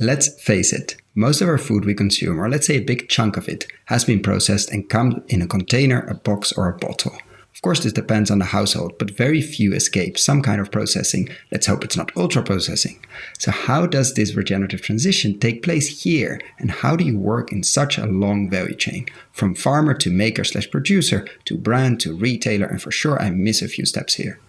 Let's face it, most of our food we consume, or let's say a big chunk of it, has been processed and comes in a container, a box, or a bottle. Of course, this depends on the household, but very few escape some kind of processing. Let's hope it's not ultra-processing. So how does this regenerative transition take place here? And how do you work in such a long value chain? From farmer to maker/producer, to brand, to retailer, and for sure I miss a few steps here.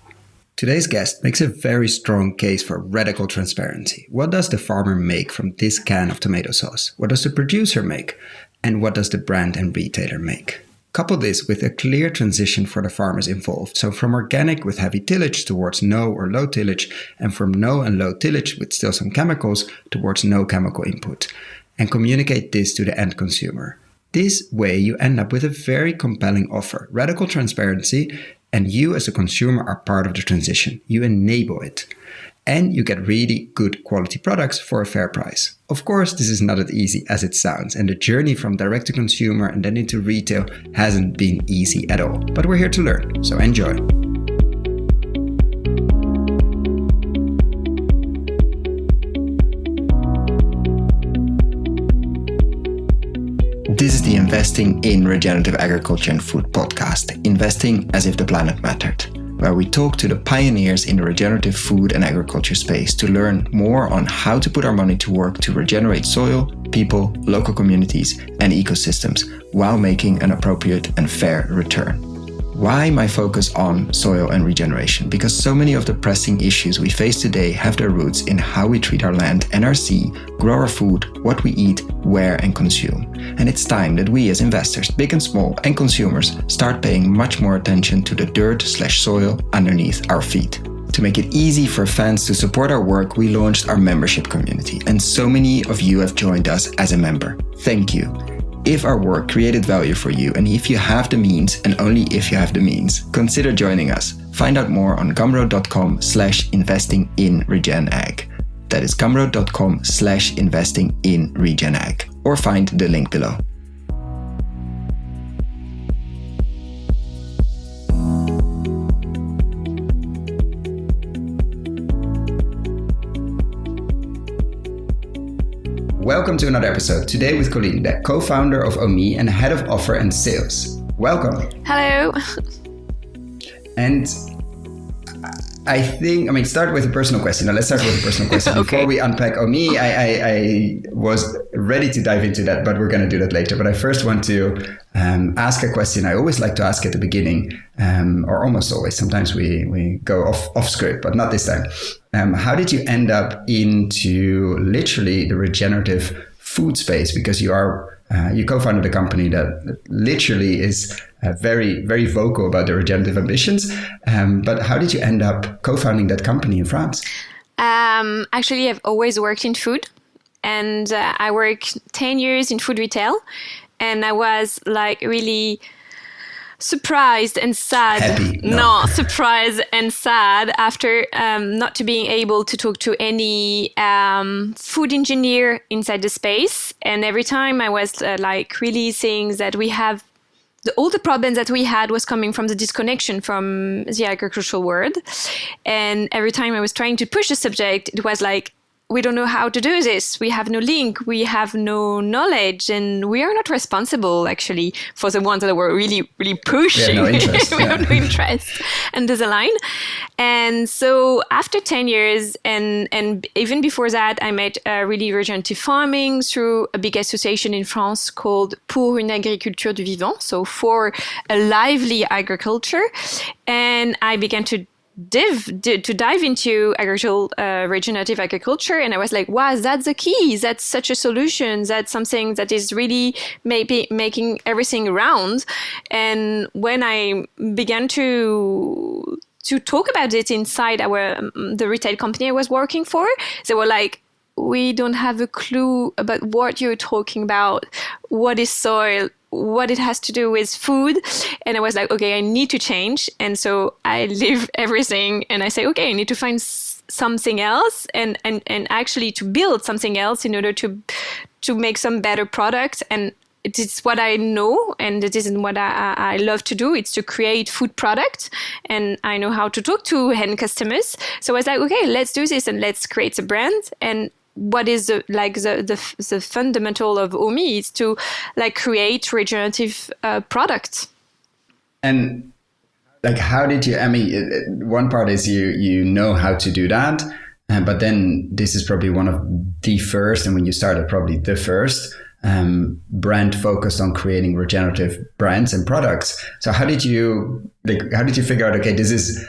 Today's guest makes a very strong case for radical transparency. What does the farmer make from this can of tomato sauce? What does the producer make? And what does the brand and retailer make? Couple this with a clear transition for the farmers involved. So from organic with heavy tillage towards no or low tillage, and from no and low tillage with still some chemicals towards no chemical input. And communicate this to the end consumer. This way you end up with a very compelling offer, radical transparency, and you as a consumer are part of the transition. You enable it. And you get really good quality products for a fair price. Of course, this is not as easy as it sounds, and the journey from direct to consumer and then into retail hasn't been easy at all. But we're here to learn, so enjoy. This is the Investing in Regenerative Agriculture and Food podcast, investing as if the planet mattered, where we talk to the pioneers in the regenerative food and agriculture space to learn more on how to put our money to work to regenerate soil, people, local communities, and ecosystems while making an appropriate and fair return. Why my focus on soil and regeneration? Because so many of the pressing issues we face today have their roots in how we treat our land and our sea, grow our food, what we eat, where and consume. And it's time that we as investors, big and small, and consumers start paying much more attention to the dirt/soil underneath our feet. To make it easy for fans to support our work, we launched our membership community, and so many of you have joined us as a member. Thank you. If our work created value for you, and if you have the means, and only if you have the means, consider joining us. Find out more on gumroad.com/investing-in-regen-ag. That is gumroad.com/investing-in-regen-ag, or find the link below. Welcome to another episode. Today with Coline, the co-founder of Omie and head of offer and sales. Welcome. Hello. And start with a personal question. Now let's start with a personal question. Okay. Before we unpack Omie, I was ready to dive into that, but we're going to do that later. But I first want to ask a question I always like to ask at the beginning, or almost always. Sometimes we go off script, but not this time. How did you end up into literally the regenerative food space? Because you co-founded a company that literally is very, very vocal about their regenerative ambitions. But how did you end up co-founding that company in France? Actually, I've always worked in food, and I worked 10 years in food retail, and I was really surprised and sad. Happy? No. Surprised and sad after not to being able to talk to any food engineer inside the space. And every time I was really seeing that we have all the problems that we had was coming from the disconnection from the agricultural world. And every time I was trying to push the subject, it was like, we don't know how to do this. We have no link. We have no knowledge, and we are not responsible actually for the ones that were really, really pushing. Yeah, no interest. We have no interest. And there's a line. And so after 10 years, and even before that, I met really regenerative farming through a big association in France called Pour une agriculture du vivant, so for a lively agriculture. And I began to dive into regenerative agriculture, and I was like, wow, that's the key. That's such a solution. That's something that is really maybe making everything round. And when I began to talk about it inside the retail company I was working for, they were like, we don't have a clue about what you're talking about. What is soil? What it has to do with food. And I was like, okay, I need to change. And so I leave everything and I say, okay, I need to find something else and actually to build something else in order to make some better products. And it is what I know, and it isn't what I love to do. It's to create food products, and I know how to talk to end customers. So I was like, okay, let's do this and let's create a brand. And what is the fundamental of Omie is to like create regenerative products. And like, how did you, I mean, one part is you know how to do that, but then this is probably one of the first, and when you started, probably the first brand focused on creating regenerative brands and products. So how did you figure out, okay, this is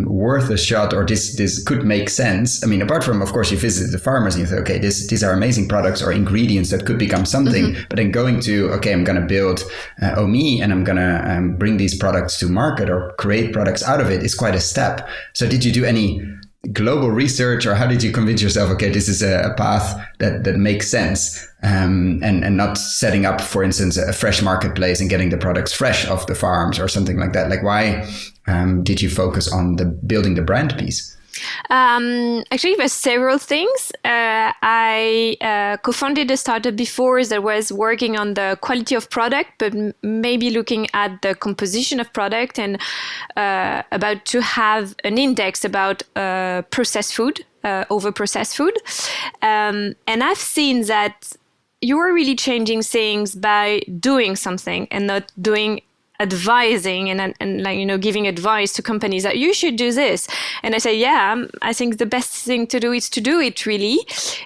worth a shot, or this could make sense? I mean, apart from, of course, you visited the farmers and you thought, okay, these are amazing products or ingredients that could become something. But then going to, okay, I'm going to build Omie and I'm going to bring these products to market or create products out of it is quite a step. So did you do any global research, or how did you convince yourself, okay, this is a path that makes sense, and not setting up, for instance, a fresh marketplace and getting the products fresh off the farms or something like that? Like, why did you focus on building the brand piece? Actually, there's several things. I co-founded a startup before that was working on the quality of product, but maybe looking at the composition of product, and about to have an index about processed food, over processed food. And I've seen that you are really changing things by doing something and not doing advising and like, you know, giving advice to companies that you should do this. And I say, yeah, I think the best thing to do is to do it, really.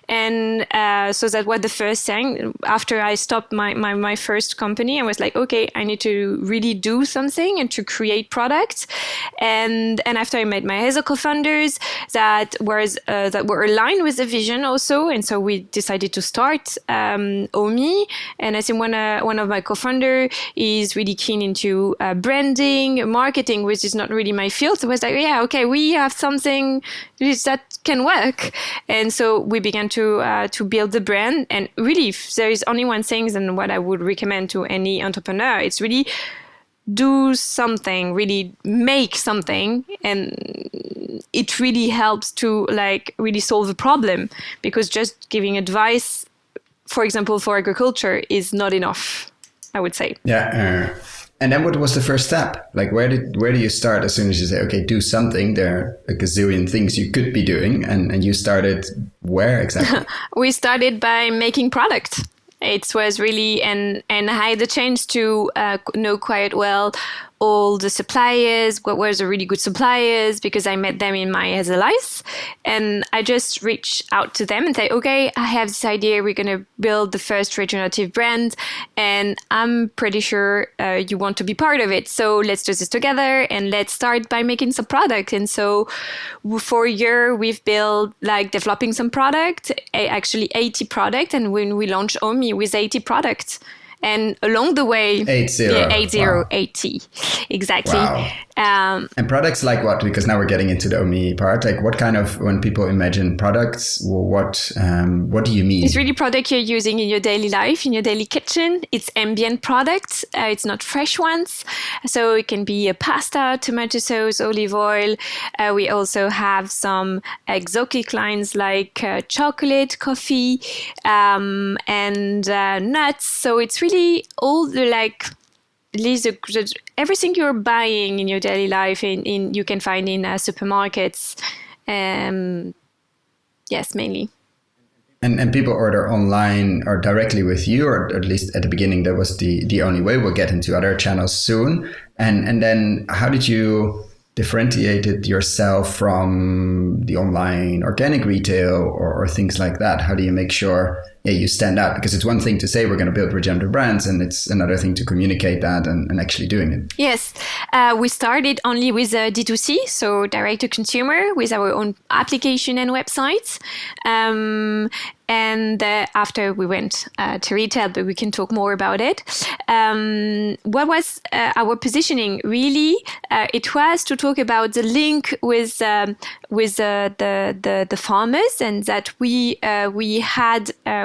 And so that was the first thing. After I stopped my first company, I was like, okay, I need to really do something and to create products. And after I met my other co-founders that were aligned with the vision also. And so we decided to start Omie. And I think one of my co-founders is really keen into branding, marketing, which is not really my field. So I was like, yeah, okay, we have something that can work. And so we began to build the brand. And really, if there is only one thing, and what I would recommend to any entrepreneur, it's really do something, really make something. And it really helps to like really solve a problem, because just giving advice, for example, for agriculture is not enough, I would say. Yeah. And then what was the first step? Like, where do you start as soon as you say, okay, do something? There are a gazillion things you could be doing. And you started where exactly? We started by making products. It was really, and I had the chance to know quite well all the suppliers, what was the really good suppliers, because I met them in my other life. And I just reached out to them and say, okay, I have this idea. We're going to build the first regenerative brand. And I'm pretty sure you want to be part of it. So let's do this together and let's start by making some product. And so for a year, we've built like developing some product, actually 80 products. And when we launched Omie with 80 products. And along the way, 80. Yeah, 80, wow. 80, exactly. Wow. And products like what? Because now we're getting into the Omie part. Like, what kind of, when people imagine products, what do you mean? It's really product you're using in your daily life, in your daily kitchen. It's ambient products. It's not fresh ones. So it can be a pasta, tomato sauce, olive oil. We also have some exotic lines like chocolate, coffee, and nuts. So it's really all the like everything you're buying in your daily life in you can find in supermarkets. Yes, mainly. And people order online or directly with you, or at least at the beginning that was the only way. We'll get into other channels soon. And then how did you differentiate yourself from the online organic retail or things like that? How do you make sure you stand out? Because it's one thing to say we're going to build regenerative brands, and it's another thing to communicate that and actually doing it. Yes, we started only with D2C, so direct to consumer, with our own application and websites. And after we went to retail, but we can talk more about it. What was our positioning? Really, it was to talk about the link with the farmers, and that we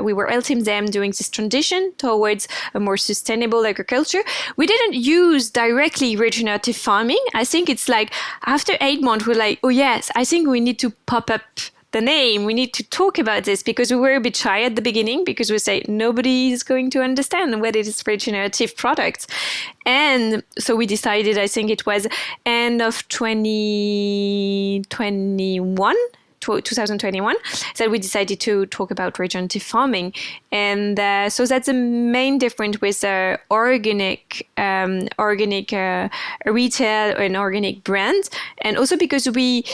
were helping them doing this transition towards a more sustainable agriculture. We didn't use directly regenerative farming. I think it's like after 8 months, we're like, oh yes, I think we need to pop up the name. We need to talk about this, because we were a bit shy at the beginning, because we say nobody is going to understand what it is regenerative products. And so we decided, I think it was end of 2021, for 2021 that we decided to talk about regenerative farming. And so that's the main difference with organic retail and organic brand. And also because we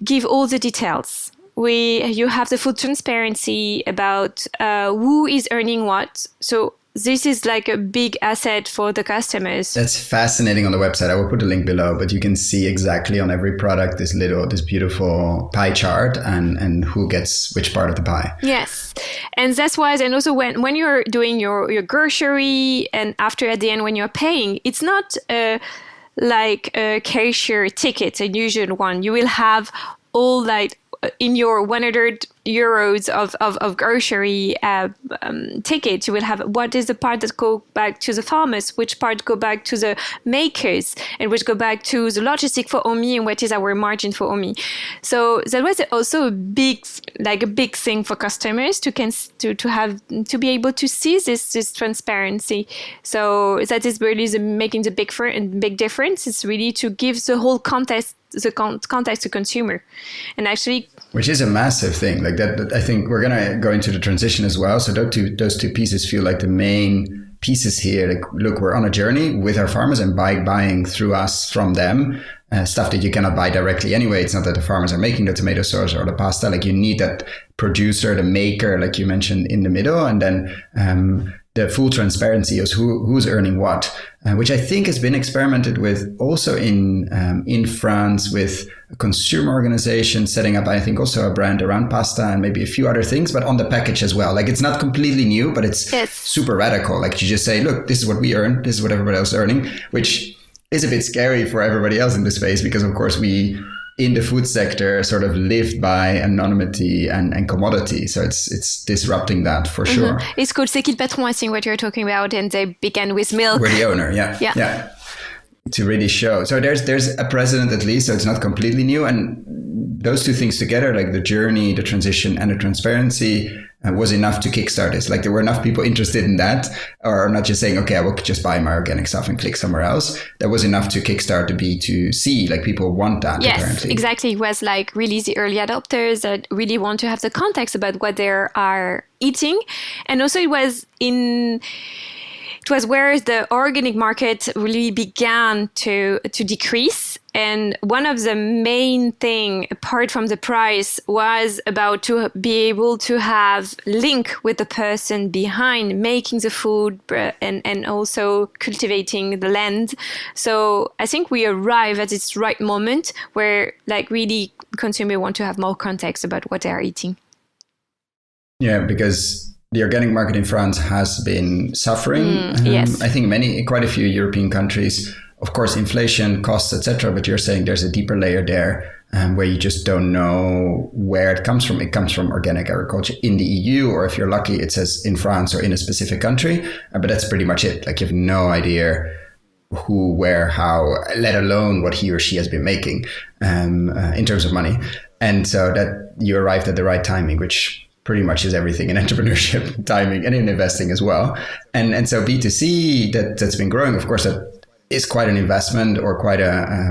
give all the details. You have the full transparency about who is earning what. So this is like a big asset for the customers. That's fascinating on the website. I will put a link below, but you can see exactly on every product this beautiful pie chart and who gets which part of the pie. Yes. And that's why, and also when you're doing your grocery and after at the end when you're paying, it's not like a cashier ticket, a usual one. You will have all like in your 100 euros of grocery ticket, you will have what is the part that go back to the farmers, which part go back to the makers, and which go back to the logistic for Omie, and what is our margin for Omie. So that was also a big thing for customers to be able to see this transparency. So that is really making the big difference. It's really to give the whole context to consumer, and actually, which is a massive thing. Like that, I think we're gonna go into the transition as well. So those two pieces feel like the main pieces here. Like, look, we're on a journey with our farmers and buying through us from them stuff that you cannot buy directly anyway. It's not that the farmers are making the tomato sauce or the pasta. Like, you need that producer, the maker, like you mentioned, in the middle, and then the full transparency is who's earning what, which I think has been experimented with also in France with a consumer organization setting up, I think, also a brand around pasta and maybe a few other things, but on the package as well. Like, it's not completely new, but it's super radical. Like, you just say, look, this is what we earn, this is what everybody else is earning, which is a bit scary for everybody else in the space, because of course we in the food sector sort of lived by anonymity and commodity. So it's disrupting that for sure. It's called C'est qui le patron, I think, what you're talking about. And they began with milk. We're the owner, yeah. To really show. So there's a precedent at least, so it's not completely new. And those two things together, like the journey, the transition, and the transparency, was enough to kickstart this. Like, there were enough people interested in that, or not just saying, okay, I will just buy my organic stuff and click somewhere else. That was enough to kickstart the B2C. Like, people want that. Yes, apparently. Exactly. It was like really the early adopters that really want to have the context about what they are eating. And also it was where the organic market really began to decrease. And one of the main thing, apart from the price, was about to be able to have link with the person behind making the food and also cultivating the land. So I think we arrive at this right moment where, like, really consumers want to have more context about what they are eating. Yeah, because the organic market in France has been suffering. Yes. I think quite a few European countries, of course, inflation, costs, etc. But you're saying there's a deeper layer there where you just don't know where it comes from. It comes from organic agriculture in the EU, or if you're lucky, it says in France or in a specific country. But that's pretty much it. Like, you have no idea who, where, how, let alone what he or she has been making in terms of money. And so that you arrived at the right timing, which pretty much is everything in entrepreneurship, timing, and in investing as well. And so B2C, that's been growing. Of course, that is quite an investment, or quite a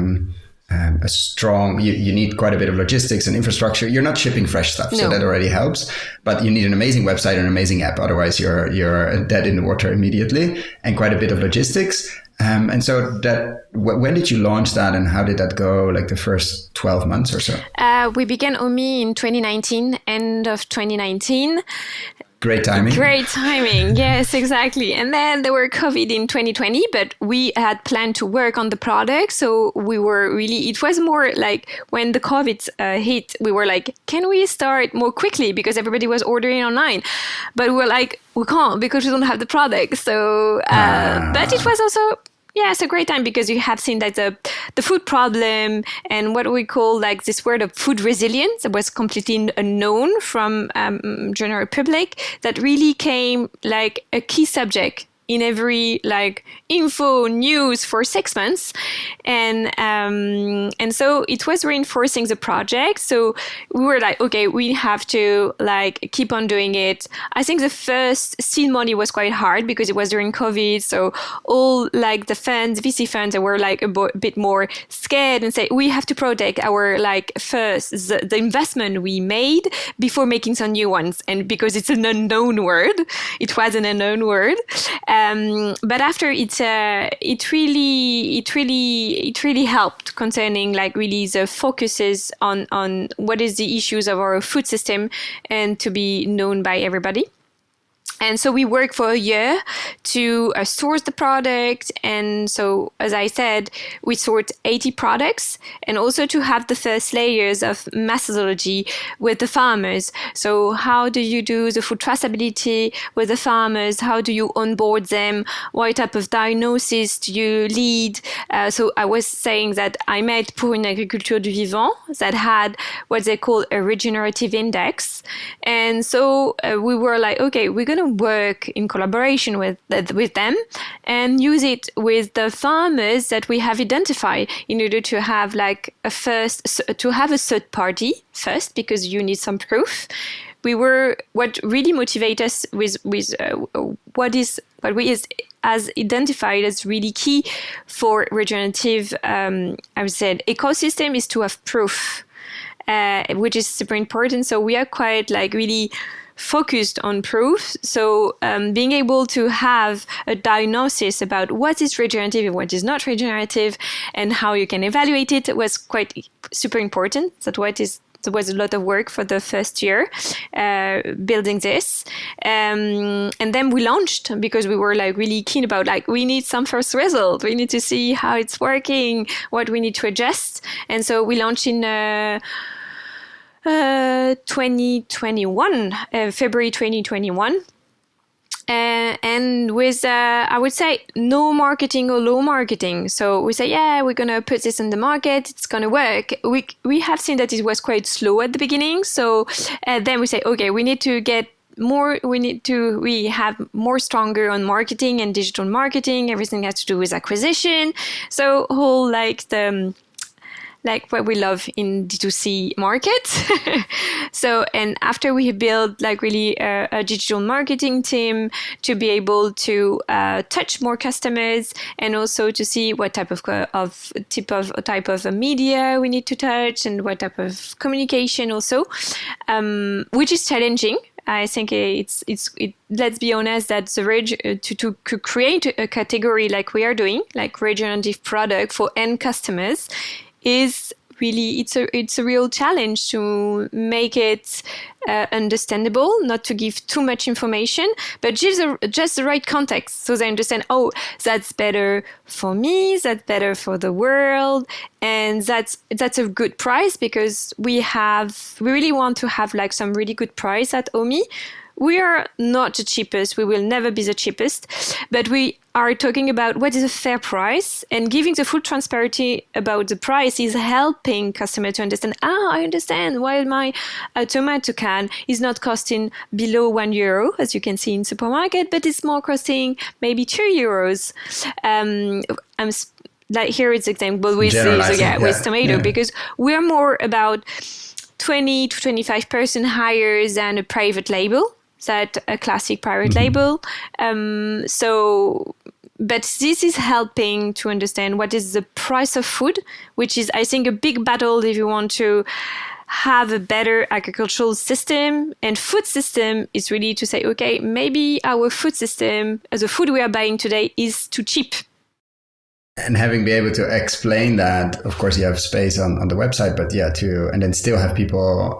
strong, you need quite a bit of logistics and infrastructure. You're not shipping fresh stuff, so that already helps. But you need an amazing website and an amazing app. Otherwise, you're dead in the water immediately, and quite a bit of logistics. And so when did you launch that, and how did that go, like the first 12 months or so? We began Omie in 2019, end of 2019. Great timing. Great timing. Yes, exactly. And then there were COVID in 2020, but we had planned to work on the product. So it was more like when the COVID hit, we were like, can we start more quickly? Because everybody was ordering online. But we were like, we can't because we don't have the product. So, but it was also... Yeah, it's a great time because you have seen that the food problem and what we call like this word of food resilience that was completely unknown from general public, that really came like a key subject in every like info news for 6 months, and so it was reinforcing the project. So we were like, okay, we have to like keep on doing it. I think the first seed money was quite hard because it was during COVID, so all like the funds, VC funds, they were like a bit more scared and say we have to protect our like first the investment we made before making some new ones, and because it's an unknown word, it was an unknown word. But after it really helped concerning like really the focuses on what is the issues of our food system and to be known by everybody. And so we worked for a year to source the product. And so, as I said, we sort 80 products, and also to have the first layers of methodology with the farmers. So how do you do the food traceability with the farmers? How do you onboard them? What type of diagnosis do you lead? So I was saying that I met Pour une agriculture du vivant that had what they call a regenerative index. And so we were like, okay, we're going to work in collaboration with them and use it with the farmers that we have identified in order to have like a third party first, because you need some proof. What really motivates us with what we as identified as really key for regenerative, I would say, ecosystem is to have proof, which is super important. So we are quite like really focused on proof. So being able to have a diagnosis about what is regenerative and what is not regenerative and how you can evaluate it was quite super important. There was a lot of work for the first year building this. And then we launched because we were like really keen about like, we need some first result. We need to see how it's working, what we need to adjust. And so we launched in 2021, February 2021. And with, I would say, no marketing or low marketing. So we say, yeah, we're going to put this in the market. It's going to work. We have seen that it was quite slow at the beginning. So then we say, okay, we need to get more. We have more stronger on marketing and digital marketing. Everything has to do with acquisition. So whole like what we love in D2C markets. So, and after we built like really a digital marketing team to be able to touch more customers and also to see what type of media we need to touch and what type of communication also, which is challenging. I think it's let's be honest that to create a category like we are doing, like regenerative product for end customers, is really it's a real challenge to make it understandable, not to give too much information, but just the right context so they understand, oh, that's better for me, that's better for the world, and that's a good price, because we really want to have like some really good price at Omie. We are not the cheapest. We will never be the cheapest, but we are talking about what is a fair price, and giving the full transparency about the price is helping customers to understand, I understand why my tomato can is not costing below €1, as you can see in supermarket, but it's more costing maybe €2. Like here is example with tomato, because we're more about 20 to 25% higher than a private label, that a classic private label. But this is helping to understand what is the price of food, which is, I think, a big battle if you want to have a better agricultural system. And food system is really to say, okay, maybe our food system, the food we are buying today, is too cheap. And having been able to explain that, of course, you have space on the website, but and then still have people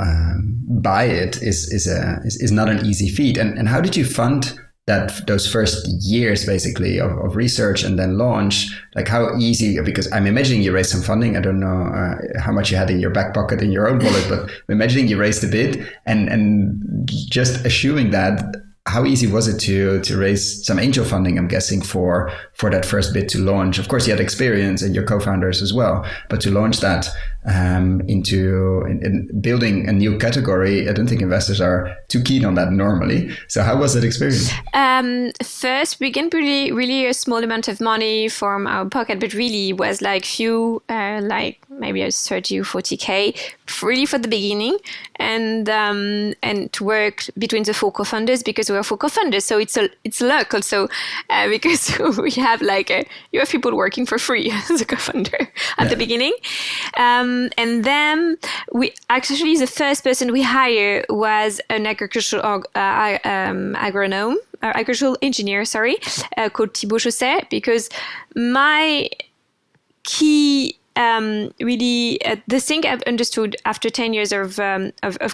buy it is not an easy feat. And how did you fund those first years basically of research and then launch? Like how easy? Because I'm imagining you raised some funding. I don't know how much you had in your back pocket in your own wallet, but I'm imagining you raised a bit, and just assuming that. How easy was it to raise some angel funding, I'm guessing, for that first bit to launch? Of course, you had experience and your co-founders as well, but to launch that, in building a new category, I don't think investors are too keen on that normally. So how was that experience? First, we gained really a small amount of money from our pocket, but really it was like few, like maybe a 30 or 40K, really for the beginning, and to work between the 4 co-founders, because we are 4 co-founders, so it's luck also, because we have you have people working for free as a co-founder at the beginning, and then we actually, the first person we hired was an agricultural engineer, called Thibaut Chausset, because my key the thing I've understood after 10 years of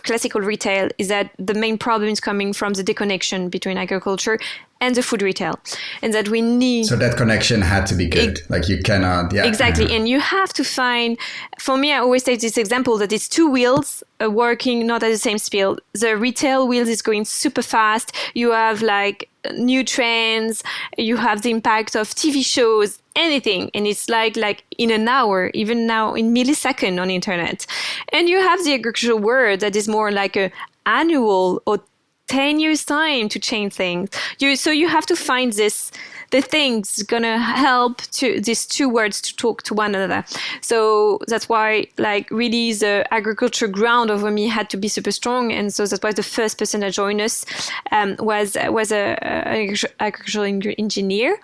classical retail is that the main problem is coming from the disconnection between agriculture and the food retail, and that we need. So that connection had to be good. You cannot. Yeah. Exactly, and you have to find. For me, I always take this example that it's 2 wheels working not at the same speed. The retail wheels is going super fast. You have new trends. You have the impact of TV shows, anything, and it's like in an hour, even now in millisecond on internet. And you have the agricultural world that is more like a annual or 10 years time to change things. So you have to find the things gonna help to these 2 words to talk to one another. So that's why really the agriculture ground of Omie had to be super strong. And so that's why the first person that joined us was an agricultural engineer.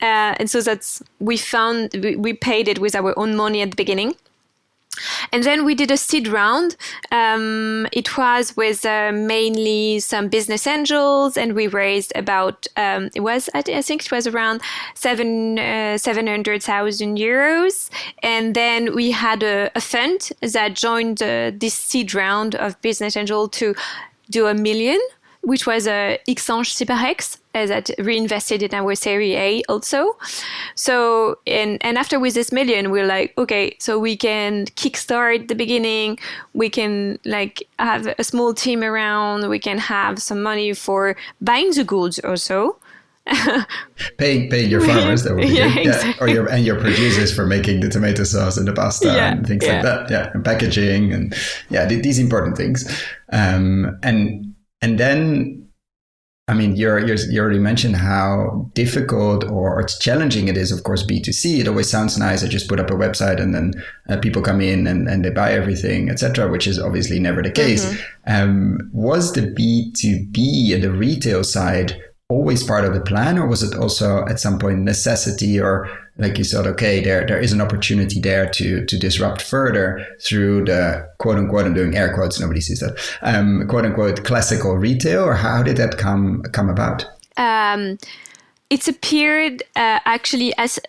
And so we paid it with our own money at the beginning. And then we did a seed round. It was with mainly some business angels, and we raised about I think it was around 700,000 euros. And then we had a fund that joined this seed round of business angel to do 1 million, which was a Xange Cyberx that reinvested in our Series A also. So, and after with this million, we're like, okay, so we can kickstart the beginning. We can have a small team around. We can have some money for buying the goods also. paying your farmers, that would be good. Exactly. Or your producers for making the tomato sauce and the pasta and things like that. And packaging and these important things. And then, I mean, you already mentioned how difficult or challenging it is, of course, B2C. It always sounds nice. I just put up a website and then people come in and they buy everything, etc., which is obviously never the case. Was the B2B and the retail side always part of the plan, or was it also at some point necessity, or you thought, okay, there is an opportunity there to disrupt further through the quote unquote, I'm doing air quotes, nobody sees that, quote unquote classical retail, or how did that come about? It's appeared actually as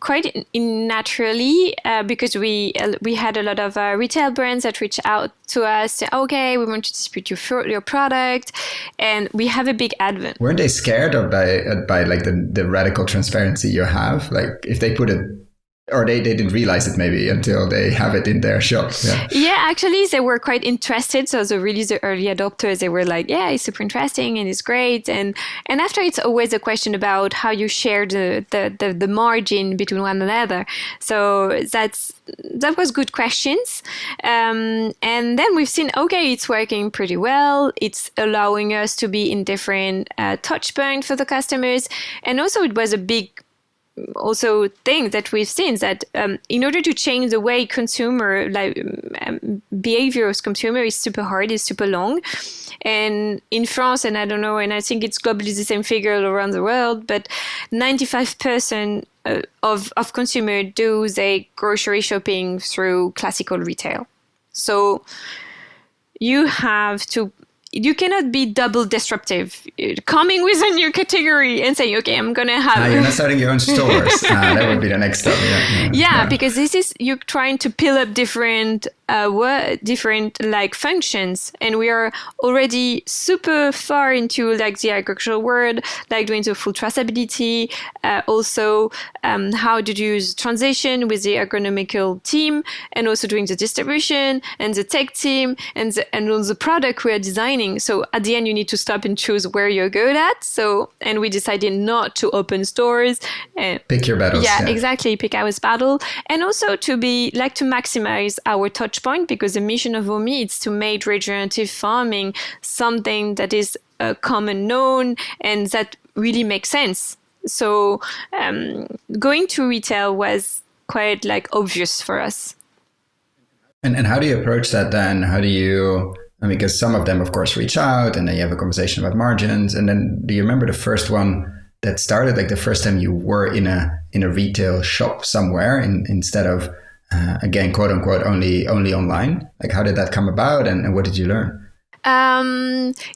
quite naturally because we had a lot of retail brands that reached out to us, say, okay, we want to distribute your product, and we have a big advent. Weren't they scared by the radical transparency you have? If they put it, or they didn't realize it maybe until they have it in their shop. Yeah, actually they were quite interested. So the early adopters, they were like, yeah, it's super interesting and it's great. And after, it's always a question about how you share the margin between one another. So that was good questions. And then we've seen, okay, it's working pretty well. It's allowing us to be in different touch points for the customers. And also it was a big thing that we've seen, that in order to change the way behavior of consumer is super hard, is super long. And in France, and I don't know, and I think it's globally the same figure around the world, but 95% of consumer do their grocery shopping through classical retail. So you cannot be double disruptive, coming with a new category and saying, okay, I'm going to have... you're not starting your own stores. That would be the next step. Because you're trying to peel up different functions. And we are already super far into the agricultural world, doing the full traceability, also how to use transition with the agronomical team, and also doing the distribution and the tech team and all the product we are designing. thing. So at the end, you need to stop and choose where you're good at. So, and we decided not to open stores. Pick your battles. Yeah, exactly. Pick our battle. And also to maximize our touch point, because the mission of Omie is to make regenerative farming something that is common known and that really makes sense. So going to retail was quite obvious for us. And how do you approach that then? How do you, because some of them, of course, reach out and then you have a conversation about margins. And then do you remember the first one that started, the first time you were in a retail shop somewhere instead of, again, quote unquote, only online? How did that come about and what did you learn?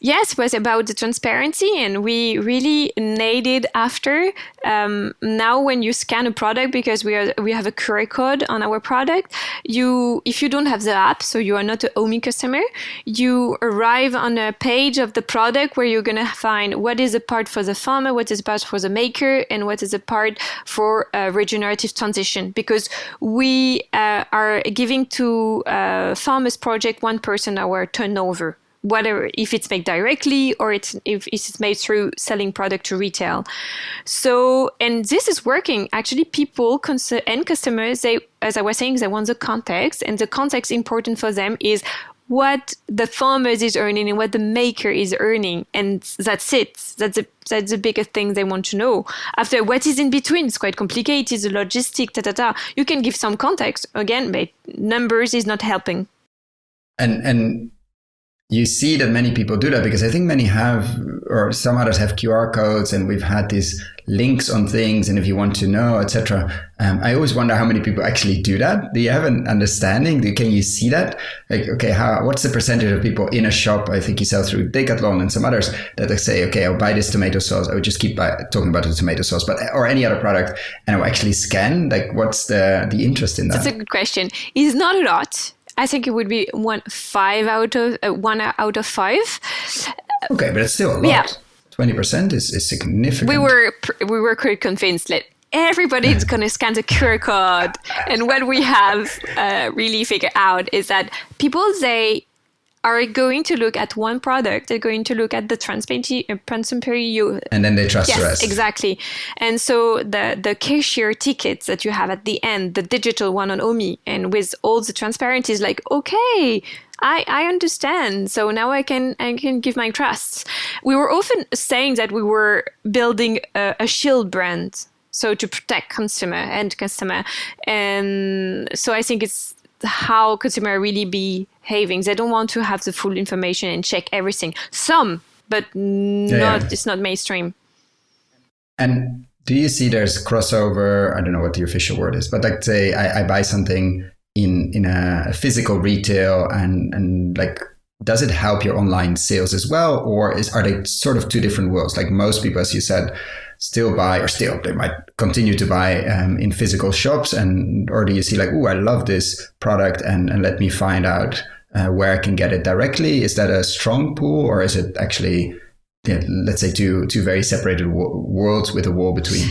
Yes, it was about the transparency, and we really nailed it after. Now when you scan a product, because we have a QR code on our product, if you don't have the app, so you are not an Omie customer, you arrive on a page of the product where you're going to find what is the part for the farmer, what is the part for the maker, and what is the part for regenerative transition. Because we are giving to Farmers Project 1% our turnover, whatever, if it's made directly or if it's made through selling product to retail. So, and this is working. Actually, people and customers, they, as I was saying, they want the context, and the context important for them is what the farmers is earning and what the maker is earning, and that's it. That's the biggest thing they want to know. After, what is in between, it's quite complicated, the logistic, You can give some context again, but numbers is not helping. And you see that many people do that, because I think many have, or some others have QR codes, and we've had these links on things, and if you want to know, etc. I always wonder how many people actually do that. Do you have an understanding? Can you see that? What's the percentage of people in a shop? I think you sell through Decathlon and some others that they say, okay, I'll buy this tomato sauce. I would just keep talking about the tomato sauce, or any other product, and I'll actually scan. What's the interest in that? That's a good question. It's not a lot. I think it would be 1 out of 5. Okay, but it's still a lot. Yeah. 20% is significant. We were quite convinced that everybody's going to scan the QR code. And what we have really figured out is that people, they are going to look at one product. They're going to look at the transparency, and then they trust the rest. Exactly. And so the cashier tickets that you have at the end, the digital one on Omie, and with all the transparency, is okay, I understand. So now I can give my trust. We were often saying that we were building a shield brand, so to protect customer. And so I think it's how consumers really behaving. They don't want to have the full information and check everything. Some, but it's not mainstream. And do you see there's crossover? I don't know what the official word is, but say I buy something in a physical retail, and does it help your online sales as well, or are they sort of two different worlds? Most people, as you said, they might continue to buy in physical shops, or do you see I love this product and let me find out where I can get it directly? Is that a strong pull, or is it actually, let's say, two very separated worlds with a wall between?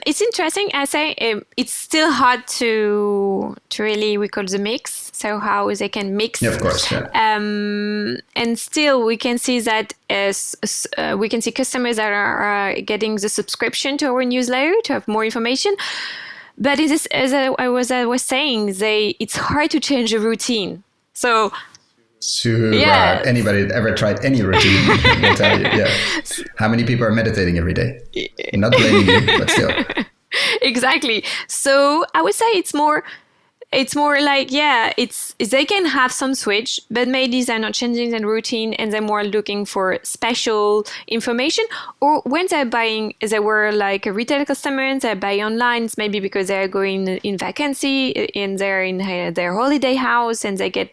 It's interesting. I say it's still hard to really recall the mix. So how they can mix. Yeah, of course. Yeah. And still we can see that we can see customers that are getting the subscription to our newsletter to have more information. But it is, as I was saying, it's hard to change the routine. So super hard. Anybody that ever tried any routine will tell you. Yeah. How many people are meditating every day? I'm not blaming you, but still. Exactly. So I would say it's more they can have some switch, but maybe they're not changing their routine and they're more looking for special information. Or when they're buying, they were a retail customer and they buy online, it's maybe because they're going in vacancy and they're in their holiday house, and they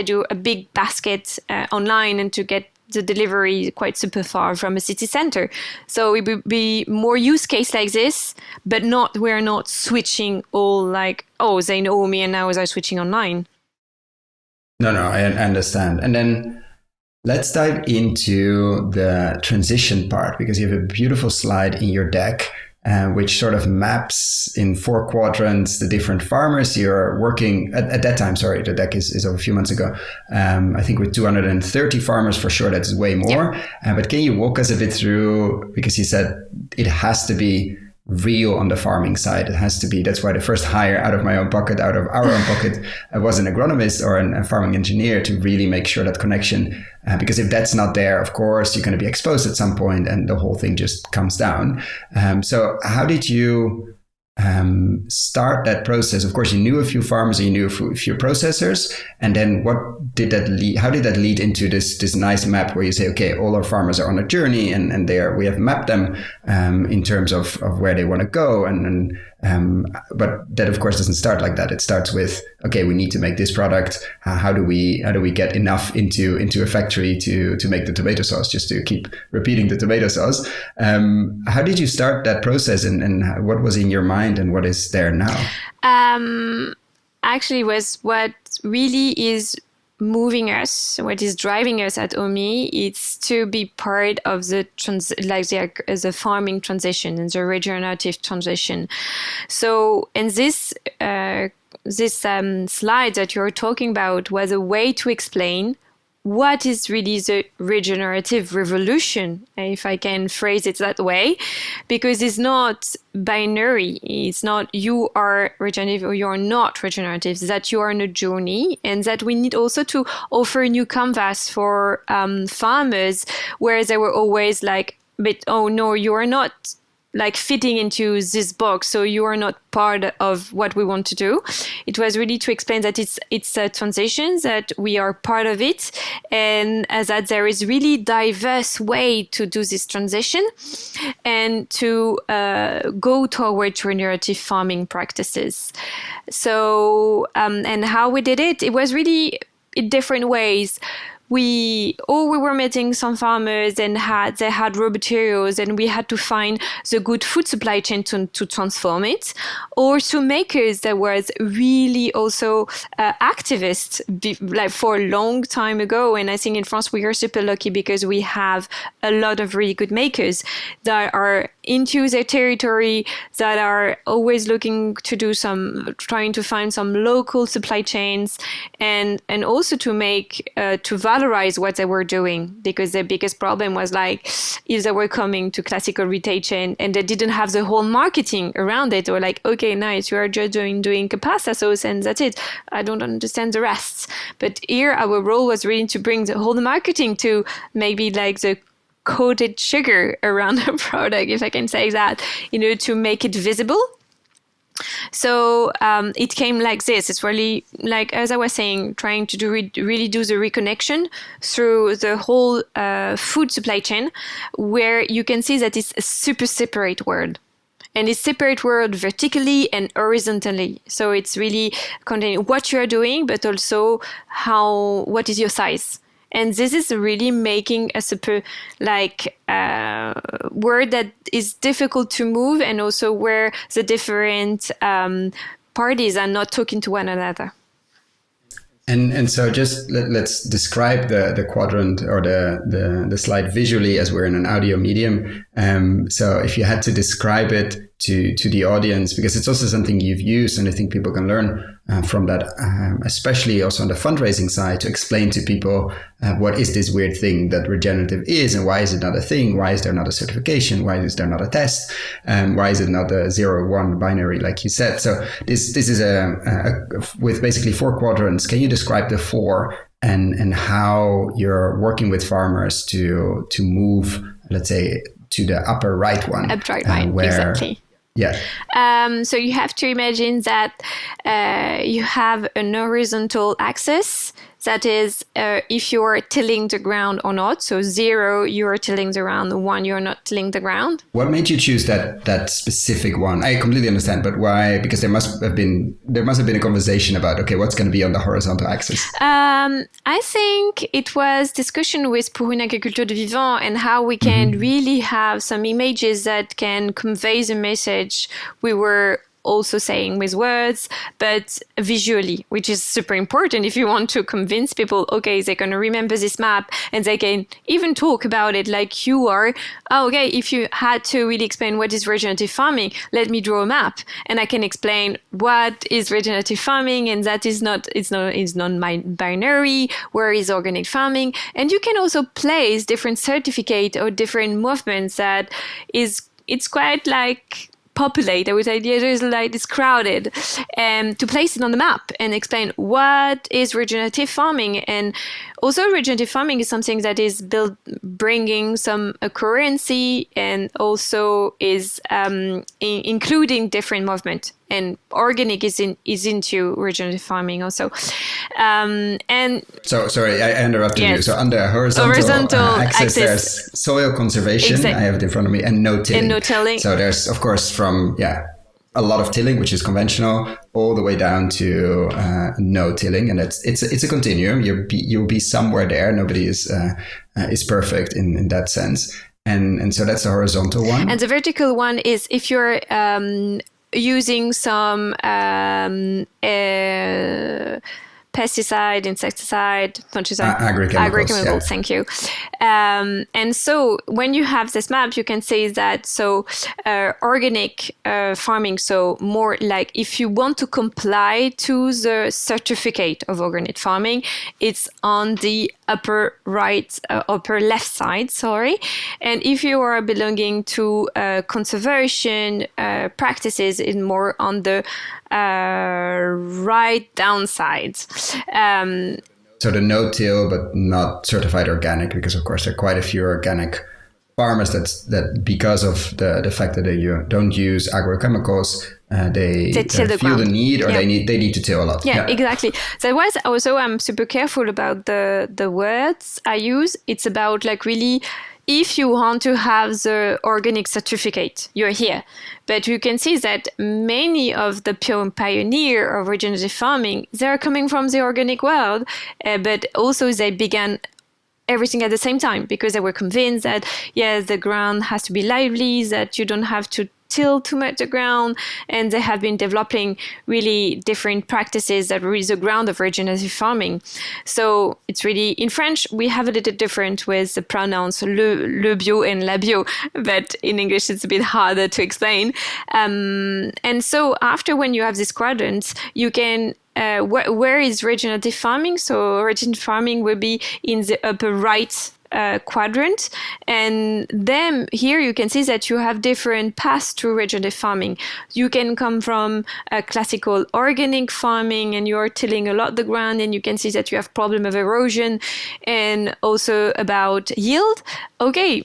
do a big basket online, and to get the delivery quite super far from a city center. So it would be more use case like this, but we're not switching all they know me and now they're switching online. No, I understand. And then let's dive into the transition part, because you have a beautiful slide in your deck which sort of maps in 4 quadrants the different farmers. You're working at that time, sorry, the deck is of a few months ago, I think with 230 farmers for sure. That's way more. But can you walk us a bit through, because you said it has to be real on the farming side. It has to be. That's why the first hire out of my own pocket, out of our own pocket, was an agronomist or a farming engineer to really make sure that connection. Because if that's not there, of course, you're going to be exposed at some point and the whole thing just comes down. So how did you start that process? Of course, you knew a few farmers, you knew a few processors, and then what did that lead? How did that lead into this nice map where you say, okay, all our farmers are on a journey, and we have mapped them in terms of where they want to go, but that of course doesn't start like that. It starts with, okay, we need to make this product. How do we get enough into a factory to make the tomato sauce? Just to keep repeating the tomato sauce. How did you start that process, and what was in your mind, and what is there now? Actually, was what really is moving us, what is driving us at Omie, it's to be part of the the farming transition and the regenerative transition. So, and this slide that you're talking about was a way to explain what is really the regenerative revolution, if I can phrase it that way, because it's not binary. It's not you are regenerative or you're not regenerative. It's that you are on a journey, and that we need also to offer a new canvas for farmers, where they were always like, but oh no, you are not like fitting into this box, so you are not part of what we want to do. It was really to explain that it's a transition, that we are part of it, and that there is really diverse way to do this transition and to go towards regenerative farming practices. So and how we did it was really in different ways. We were meeting some farmers, and they had raw materials, and we had to find the good food supply chain to transform it. Or to makers that was really also activists like for a long time ago. And I think in France we are super lucky because we have a lot of really good makers that are into their territory, that are always looking to do trying to find some local supply chains, and also to make to valorize what they were doing, because the biggest problem was like if they were coming to classical retail chain and they didn't have the whole marketing around it, or like, okay, nice, you are just doing a pasta sauce and that's it, I don't understand the rest. But here our role was really to bring the whole marketing to maybe like the coated sugar around the product, if I can say that, to make it visible. So it came like this. It's really like, as I was saying, trying to really do the reconnection through the whole food supply chain, where you can see that it's a super separate world. And it's separate world vertically and horizontally. So it's really containing what you are doing, but also what is your size. And this is really making a super word that is difficult to move, and also where the different parties are not talking to one another. And so just let's describe the quadrant or the slide visually, as we're in an audio medium. So if you had to describe it to the audience, because it's also something you've used, and I think people can learn from that, especially also on the fundraising side, to explain to people what is this weird thing that regenerative is, and why is it not a thing? Why is there not a certification? Why is there not a test? Why is it not a 0-1 binary, like you said? So this is with basically 4 quadrants. Can you describe the 4 and how you're working with farmers to move, let's say, to the upper right one? Upper right, exactly. Yeah. So you have to imagine that you have an horizontal axis. That is, if you're tilling the ground or not. So 0, you're tilling the ground. 1, you're not tilling the ground. What made you choose that specific one? I completely understand, but why? Because there must have been a conversation about, okay, what's going to be on the horizontal axis? I think it was discussion with Pour une agriculture de vivant, and how we can really have some images that can convey the message we were also saying with words, but visually, which is super important if you want to convince people, okay, they're going to remember this map and they can even talk about it like you are. Oh, okay, if you had to really explain what is regenerative farming, let me draw a map and I can explain what is regenerative farming, and that is it's non-binary, where is organic farming. And you can also place different certificate or different movements that it's quite like populate. I would say there's like it's crowded, to place it on the map and explain what is regenerative farming. And also regenerative farming is something that is bringing some currency, and also is including different movement. And organic is into regenerative farming also. And so sorry, I interrupted you. So under horizontal axis, there's soil conservation. Exactly. I have it in front of me, and no tilling. So there's, of course, from a lot of tilling, which is conventional, all the way down to no tilling, and it's a continuum. You'll be somewhere there. Nobody is perfect in that sense, and so that's the horizontal one. And the vertical one is if you're using some pesticide, insecticide, fungicide, agrochemicals. Thank you. And so when you have this map, you can say that organic farming, so more like if you want to comply to the certificate of organic farming, it's on the upper left side, and if you are belonging to conservation practices, it's more on the right downside. So the no-till, but not certified organic, because of course there are quite a few organic farmers that because of the fact that you don't use agrochemicals, they feel the need, or they need to till a lot. Yeah, exactly. That was also, I'm super careful about the words I use. It's about like really, if you want to have the organic certificate, you're here. But you can see that many of the pioneer of regenerative farming, they're coming from the organic world, but also they began everything at the same time, because they were convinced that, the ground has to be lively, that you don't have to till too much the ground, and they have been developing really different practices that is the ground of regenerative farming. So it's really, in French, we have a little different with the pronouns le bio and la bio, but in English it's a bit harder to explain. And so after, when you have these quadrants, you can where is regenerative farming? So regenerative farming will be in the upper right quadrant, and then here you can see that you have different paths to regenerative farming. You can come from a classical organic farming, and you're tilling a lot the ground, and you can see that you have problem of erosion and also about yield. Okay.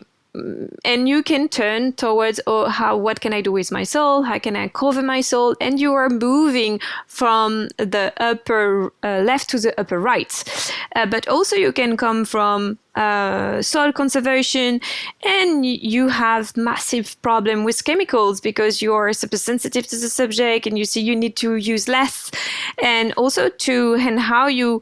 And you can turn towards, what can I do with my soil? How can I cover my soil? And you are moving from the upper left to the upper right. But also you can come from soil conservation, and you have massive problem with chemicals because you are super sensitive to the subject, and you see you need to use less. And also and how you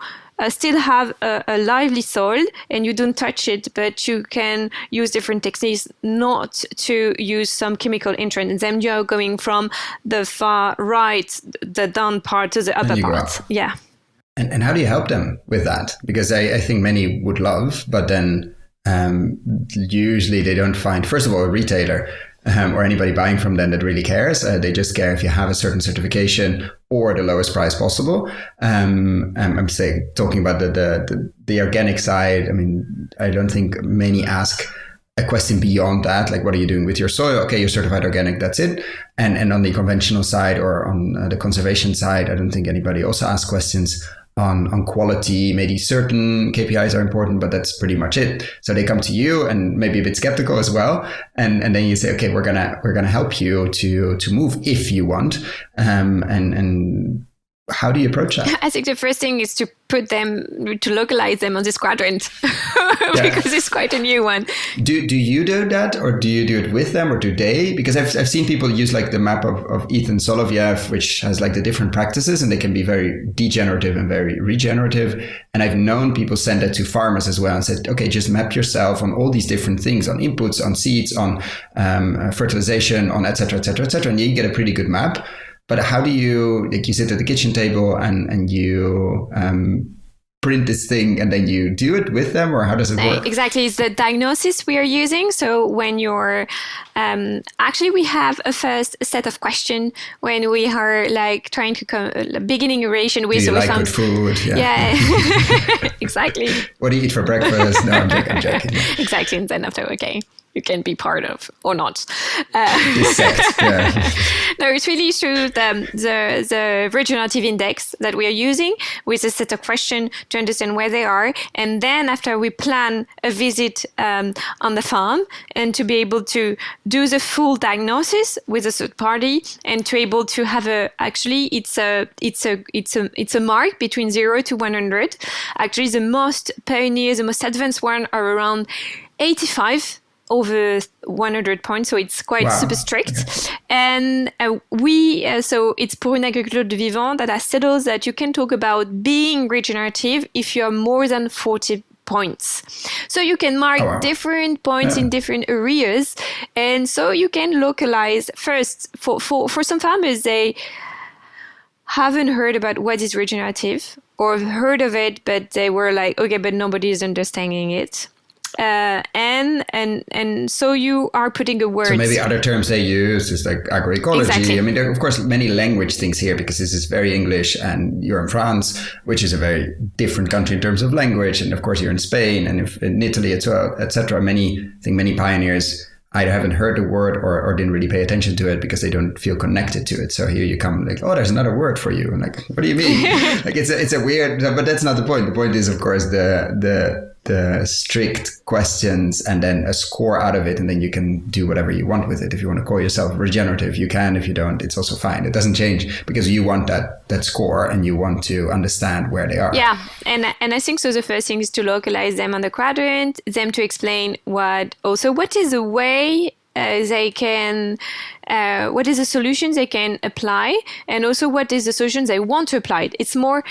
still have a lively soil, and you don't touch it, but you can use different techniques not to use some chemical entrant. And then you're going from the far right, the down part, to the upper part. Yeah. And how do you help them with that? Because I think many would love, but then usually they don't find, first of all, a retailer or anybody buying from them that really cares. They just care if you have a certain certification or the lowest price possible. I'm talking about the organic side. I mean, I don't think many ask a question beyond that, like what are you doing with your soil? Okay, you're certified organic, that's it. And on the conventional side or on the conservation side, I don't think anybody also asks questions on quality. Maybe certain KPIs are important, but that's pretty much it. So they come to you and maybe a bit skeptical as well. And then you say, okay, we're gonna help you to move if you want. And how do you approach that? I think the first thing is to localize them on this quadrant because it's quite a new one. Do you do that, or do you do it with them, or do they? Because I've seen people use like the map of Ethan Soloviev, which has like the different practices, and they can be very degenerative and very regenerative. And I've known people send that to farmers as well and said, okay, just map yourself on all these different things, on inputs, on seeds, on fertilization, on et cetera, et cetera, et cetera. And you get a pretty good map. But how do you, like, you sit at the kitchen table and you print this thing and then you do it with them, or how does it work? Exactly. It's the diagnosis we are using. So when you're actually, we have a first set of questions when we are like trying to beginning a relation with. Do you like good food? Yeah. Exactly. What do you eat for breakfast? No, I'm joking. Exactly. And then after, okay, you can be part of or not. This sect, yeah. No, it's really through the regenerative index that we are using with a set of questions to understand where they are. And then after we plan a visit on the farm and to be able to do the full diagnosis with a third party and to able to have it's a mark between 0 to 100. Actually, the most pioneers, the most advanced one are around 85 over 100 points, so it's quite super strict. Okay. And so it's pour une agriculture de vivant that has settled that you can talk about being regenerative if you are more than 40 points. So you can mark different points in different areas, and so you can localize first. For some farmers, they haven't heard about what is regenerative or heard of it, but they were like, okay, but nobody is understanding it. And so you are putting a word. So maybe other terms they use is like agroecology. Exactly. I mean, there are of course many language things here because this is very English, and you're in France, which is a very different country in terms of language, and of course you're in Spain and in Italy as well, etc. I think many pioneers either haven't heard the word or didn't really pay attention to it because they don't feel connected to it. So here you come like, oh, there's another word for you. And like, what do you mean? Like it's a weird, but that's not the point. The point is, of course, the strict questions and then a score out of it. And then you can do whatever you want with it. If you want to call yourself regenerative, you can. If you don't, it's also fine. It doesn't change because you want that score and you want to understand where they are. Yeah. And I think so the first thing is to localize them on the quadrant, them to explain what is the way they can, what is the solutions they can apply, and also what is the solutions they want to apply. It's more,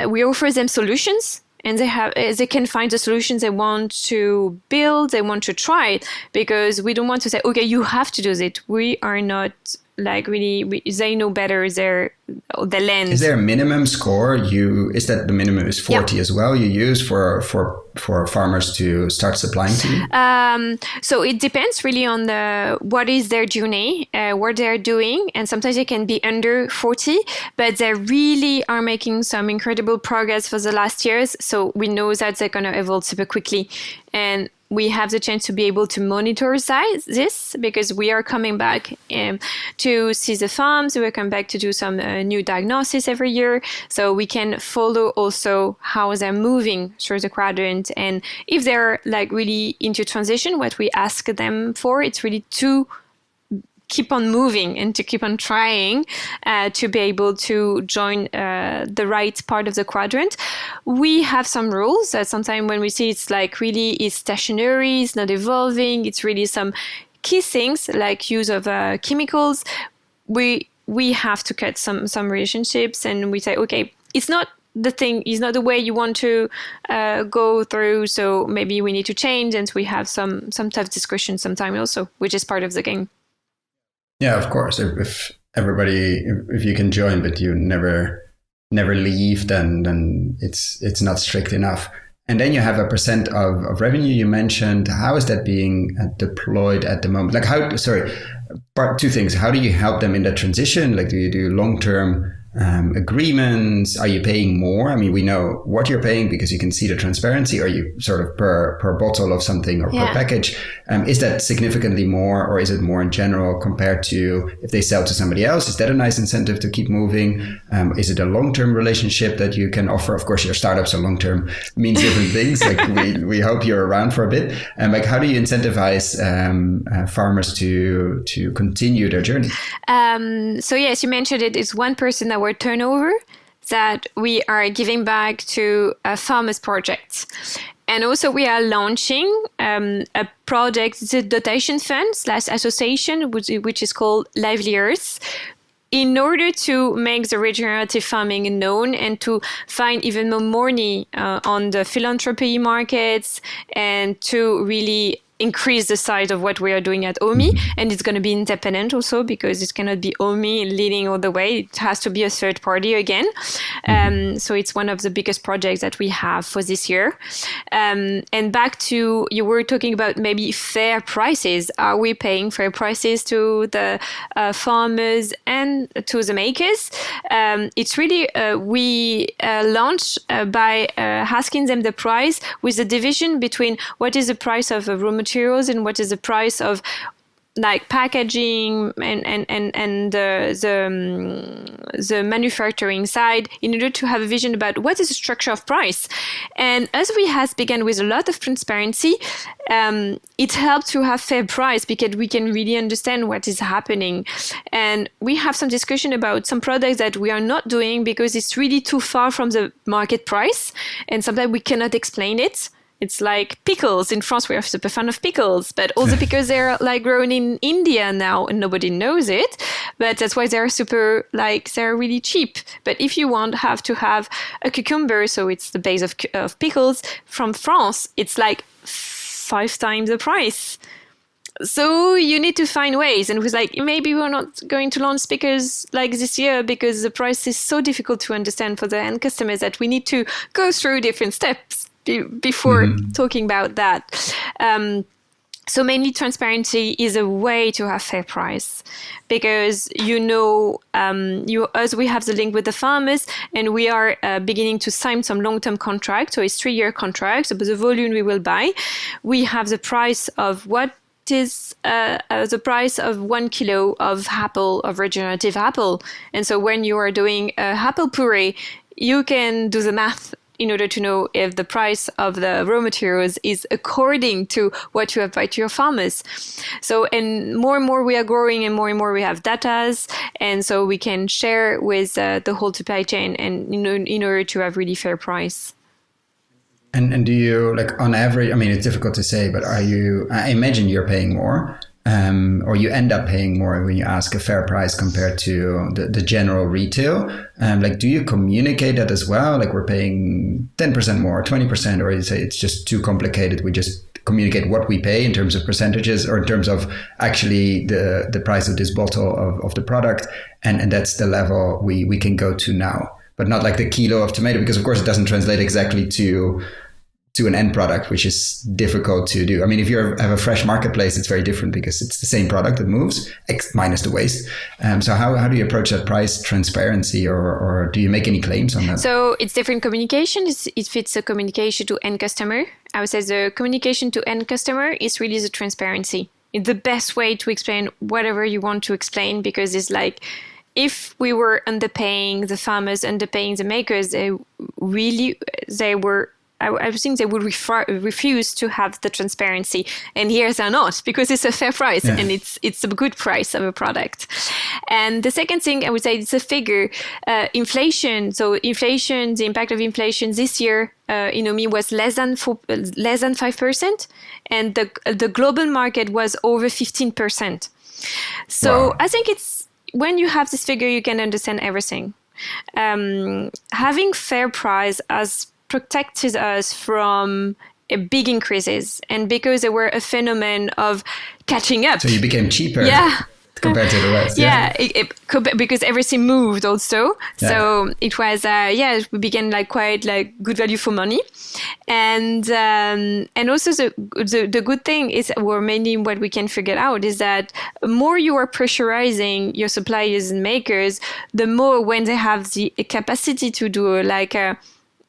we offer them solutions, and they can find the solutions they want to build, they want to try, because we don't want to say, okay, you have to do it. We are not like really, they know better the land. Is there a minimum score? Is that the minimum is 40 as well? You use for farmers to start supplying to you? So it depends really on what is their journey, what they're doing, and sometimes it can be under 40, but they really are making some incredible progress for the last years. So we know that they're going to evolve super quickly, and we have the chance to be able to monitor this because we are coming back to see the farms. We're coming back to do some new diagnosis every year. So we can follow also how they're moving through the quadrant. And if they're like really into transition, what we ask them for, it's really to keep on moving and to keep on trying to be able to join the right part of the quadrant. We have some rules that sometimes when we see it's like really is stationary, it's not evolving, it's really some key things like use of chemicals. We have to cut some relationships, and we say, okay, it's not the thing, is not the way you want to go through, so maybe we need to change, and we have some tough discussions sometimes also, which is part of the game. Yeah, of course. If you can join, but you never leave, then it's not strict enough. And then you have a percent of revenue you mentioned. How is that being deployed at the moment? Like two things. How do you help them in that transition? Like, do you do long-term agreements? Are you paying more? I mean, we know what you're paying because you can see the transparency. Are you sort of per bottle of something or per package? Is that significantly more, or is it more in general compared to if they sell to somebody else? Is that a nice incentive to keep moving? Is it a long-term relationship that you can offer? Of course, your startups are long-term, means different things. Like we hope you're around for a bit. Like, how do you incentivize farmers to continue their journey? So yes, you mentioned it. It's 1% our turnover that we are giving back to farmers projects. And also we are launching a project, it's a dotation fund / association, which is called Lively Earth, in order to make the regenerative farming known and to find even more money on the philanthropy markets, and to really increase the size of what we are doing at Omie, and it's going to be independent also because it cannot be Omie leading all the way. It has to be a third party again. So it's one of the biggest projects that we have for this year. And back to, you were talking about maybe fair prices. Are we paying fair prices to the farmers and to the makers? It's really, we launched by asking them the price with the division between what is the price of raw materials and what is the price of like packaging and the manufacturing side, in order to have a vision about what is the structure of price. And as we has begun with a lot of transparency, it helped to have fair price because we can really understand what is happening. And we have some discussion about some products that we are not doing because it's really too far from the market price, and sometimes we cannot explain it. It's like pickles. In France, we are super fan of pickles, but all the pickles, they're like grown in India now and nobody knows it. But that's why they're super, like, they're really cheap. But if you have to have a cucumber, so it's the base of pickles from France, it's like 5 times the price. So you need to find ways. And it was like, maybe we're not going to launch pickles like this year because the price is so difficult to understand for the end customers that we need to go through different steps before talking about that. So mainly transparency is a way to have fair price because, as we have the link with the farmers and we are beginning to sign some long-term contracts. So it's 3-year contracts, but the volume we will buy, we have the price of what is the price of 1 kilo of apple, of regenerative apple. And so when you are doing apple puree, you can do the math in order to know if the price of the raw materials is according to what you have paid to your farmers. So, and more we are growing and more we have datas, and so we can share with the whole supply chain and in order to have really fair price. And do you, like, on average, I mean, it's difficult to say, but I imagine you're paying more, or you end up paying more when you ask a fair price compared to the general retail. Like, do you communicate that as well? Like, we're paying 10% more, 20%, or you say it's just too complicated, we just communicate what we pay in terms of percentages or in terms of actually the price of this bottle of the product, and that's the level we can go to now, but not like the kilo of tomato, because of course it doesn't translate exactly to an end product, which is difficult to do. I mean, if you have a fresh marketplace, it's very different because it's the same product that moves, minus the waste. So how do you approach that price transparency, or do you make any claims on that? So it's different communication. If it's a communication to end customer, I would say the communication to end customer is really the transparency. It's the best way to explain whatever you want to explain, because it's like, if we were underpaying the farmers, underpaying the makers, I think they would refuse to have the transparency. And here they're not, because it's a fair price and it's a good price of a product. And the second thing I would say, it's a figure, inflation. So inflation, the impact of inflation this year in Omie was less than 5%, and the global market was over 15%. So wow. I think it's, when you have this figure, you can understand everything. Having fair price has protected us from big increases, and because there were a phenomenon of catching up. So you became cheaper. Yeah. Compared to the rest. Because everything moved also. Yeah. So it was, we began quite good value for money. And also the good thing is, or mainly what we can figure out, is that more you are pressurizing your suppliers and makers, the more when they have the capacity to do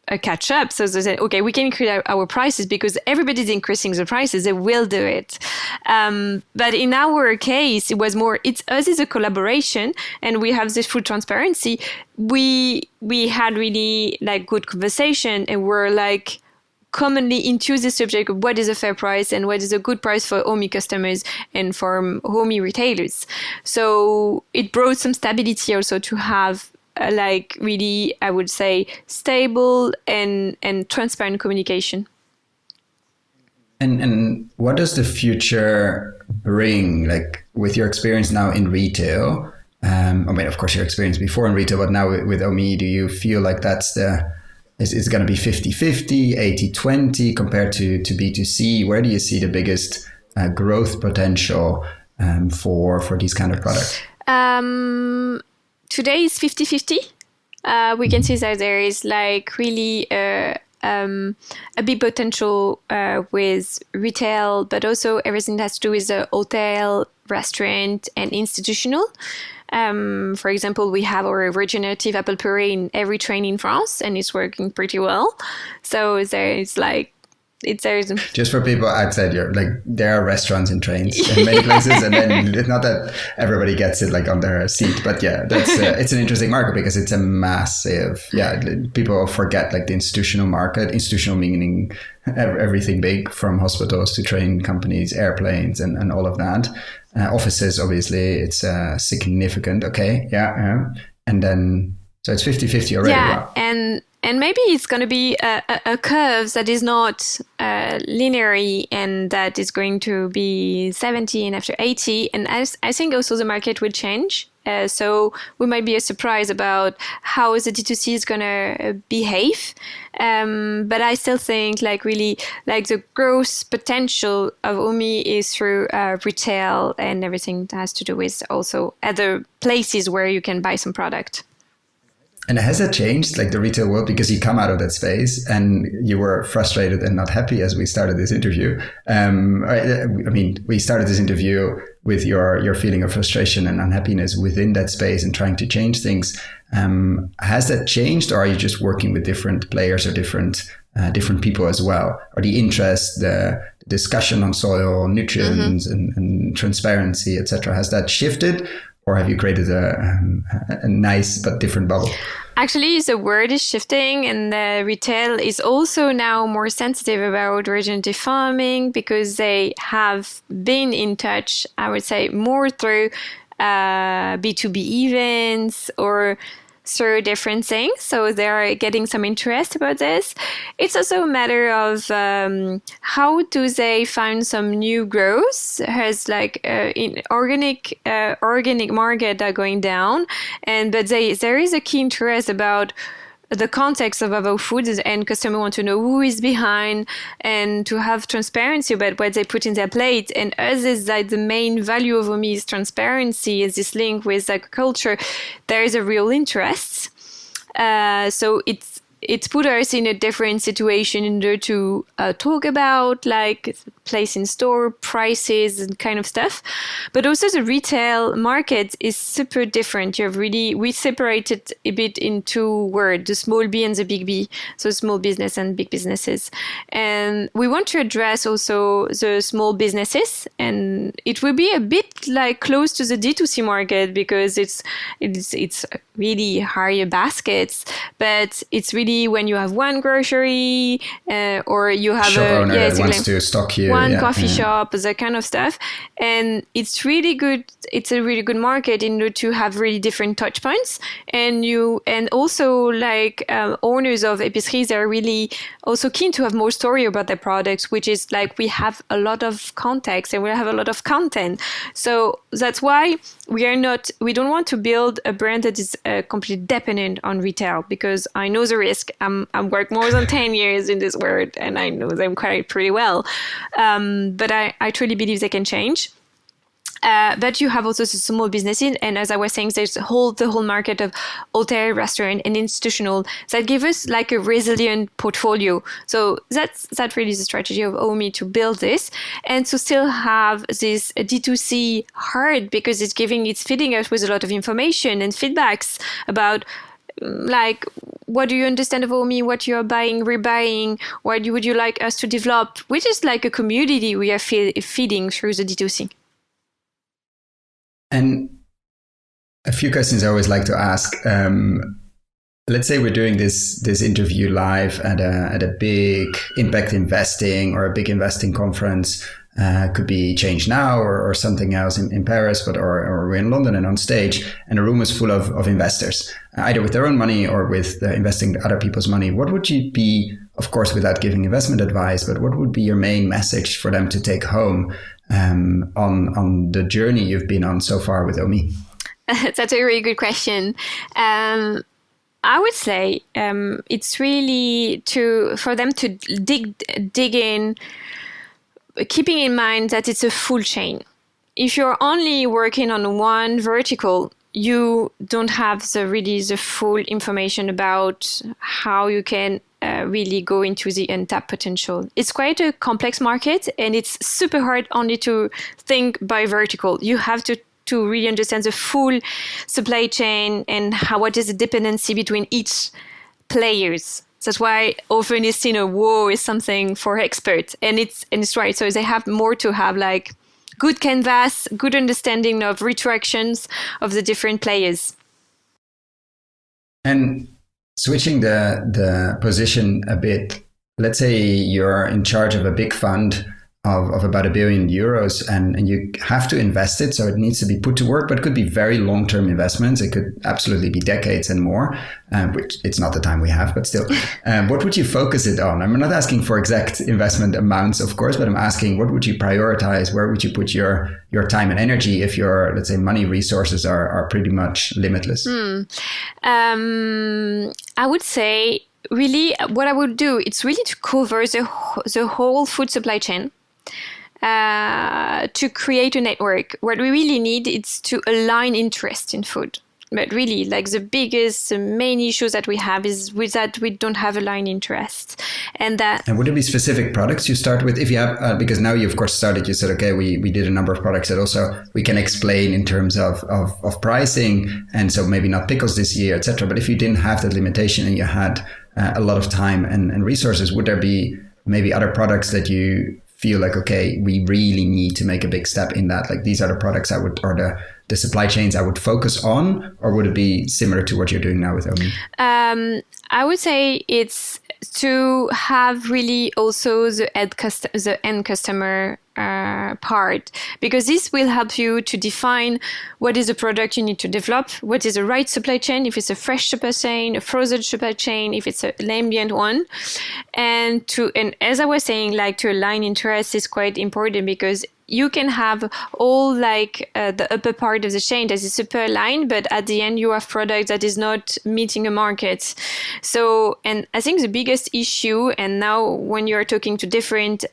a catch up. So they say, okay, we can increase our prices because everybody's increasing the prices. They will do it. But in our case, it was more, it's a collaboration, and we have this full transparency. We had really good conversation, and we're commonly into the subject of what is a fair price and what is a good price for Omie customers and for Omie retailers. So it brought some stability also to have really, I would say, stable and transparent communication. And what does the future bring, with your experience now in retail? I mean, of course, your experience before in retail, but now with Omie, do you feel like that's is going to be 50-50, 80-20 compared to B2C? Where do you see the biggest growth potential for these kind of products? Today is 50-50. We can see that there is like really a big potential with retail, but also everything that has to do with the hotel, restaurant, and institutional. For example, we have our regenerative apple puree in every train in France, and it's working pretty well. So there's like, there's just for people outside Europe, like there are restaurants in trains in many places, and then it's not that everybody gets it like on their seat, but yeah, that's it's an interesting market because it's a massive. Yeah, people forget like the institutional market. Institutional meaning everything big, from hospitals to train companies, airplanes, and all of that. Offices, obviously, it's significant. Okay, yeah, and then so it's 50-50 already. Yeah, wow. And maybe it's going to be a curve that is not linear, and that is going to be 70 and after 80. And I think also the market will change. So we might be surprised about how the D2C is going to behave. But I still think like really like the growth potential of Omie is through retail and everything that has to do with also other places where you can buy some product. And has that changed, like the retail world, because you come out of that space and you were frustrated and not happy as we started this interview? I mean, we started this interview with your feeling of frustration and unhappiness within that space and trying to change things. Has that changed, or are you just working with different players or different people as well? Or the interest, the discussion on soil, nutrients, and transparency, etc., has that shifted? Or have you created a nice but different bubble? Actually, the word is shifting, and the retail is also now more sensitive about regenerative farming because they have been in touch, I would say, more through B2B events or through different things. So they're getting some interest about this. It's also a matter of how do they find some new growth as like in organic market are going down, but there is a key interest about the context of our food, and customers want to know who is behind and to have transparency about what they put in their plate. And as is like the main value of Omie is transparency, is this link with agriculture, there is a real interest. So it's put us in a different situation in order to talk about like place in store, prices and kind of stuff. But also the retail market is super different. We separated a bit in two words, the small B and the big B. So small business and big businesses. And we want to address also the small businesses, and it will be a bit like close to the D2C market because it's really higher baskets, but it's really when you have one grocery or you have shop owner that wants to stock you one coffee shop, that kind of stuff. And it's really good. It's a really good market in order to have really different touch points. And also like owners of épiceries are really also keen to have more story about their products, which is like we have a lot of context and we have a lot of content. So that's why we don't want to build a brand that is completely dependent on retail, because I know the risk. I've worked more than 10 years in this world and I know them quite pretty well. But I truly believe they can change. But you have also the small businesses, and as I was saying, there's the whole market of hotel, restaurant, and institutional that give us like a resilient portfolio. So that really is the strategy of Omie, to build this and to still have this D2C hard, because it's feeding us with a lot of information and feedbacks about like what do you understand of Omie, what you are buying, rebuying, what would you like us to develop, which is like a community we are feeding through the D2C. And a few questions I always like to ask. Let's say we're doing this interview live at a big impact investing or a big investing conference. Could be Change Now or something else in Paris, or we're in London and on stage, and a room is full of investors, either with their own money or with investing other people's money. What would you be, of course, without giving investment advice, but what would be your main message for them to take home on the journey you've been on so far with Omie? That's a really good question. I would say it's really for them to dig in keeping in mind that it's a full chain. If you're only working on one vertical, you don't have the full information about how you can really go into the untapped potential. It's quite a complex market, and it's super hard only to think by vertical. You have to really understand the full supply chain and what is the dependency between each players. That's why often it's seen a war is something for experts, and it's right. So they have more to have like good canvas, good understanding of retractions of the different players. And switching the position a bit, let's say you're in charge of a big fund of about €1 billion, and you have to invest it, so it needs to be put to work, but it could be very long-term investments. It could absolutely be decades and more, which it's not the time we have, but still. What would you focus it on? I'm not asking for exact investment amounts, of course, but I'm asking what would you prioritize? Where would you put your time and energy if your, let's say, money resources are pretty much limitless? I would say really what I would do, it's really to cover the whole food supply chain. To create a network. What we really need is to align interest in food. But really, like the main issues that we have is with that we don't have aligned interest. And would it be specific products you start with? If you have, because now you of course started, you said, okay, we did a number of products that also we can explain in terms of pricing. And so maybe not pickles this year, etc. But if you didn't have that limitation and you had a lot of time and resources, would there be maybe other products that you feel like, okay, we really need to make a big step in that? Like these are the products I would, or the supply chains I would focus on, or would it be similar to what you're doing now with Omie? I would say it's to have really also the end customer part, because this will help you to define what is the product you need to develop, what is the right supply chain, if it's a fresh supply chain, a frozen supply chain, if it's an ambient one. And as I was saying, like to align interests is quite important, because you can have all like the upper part of the chain that is super aligned, but at the end you have product that is not meeting a market. So, and I think the biggest issue, and now when you are talking to different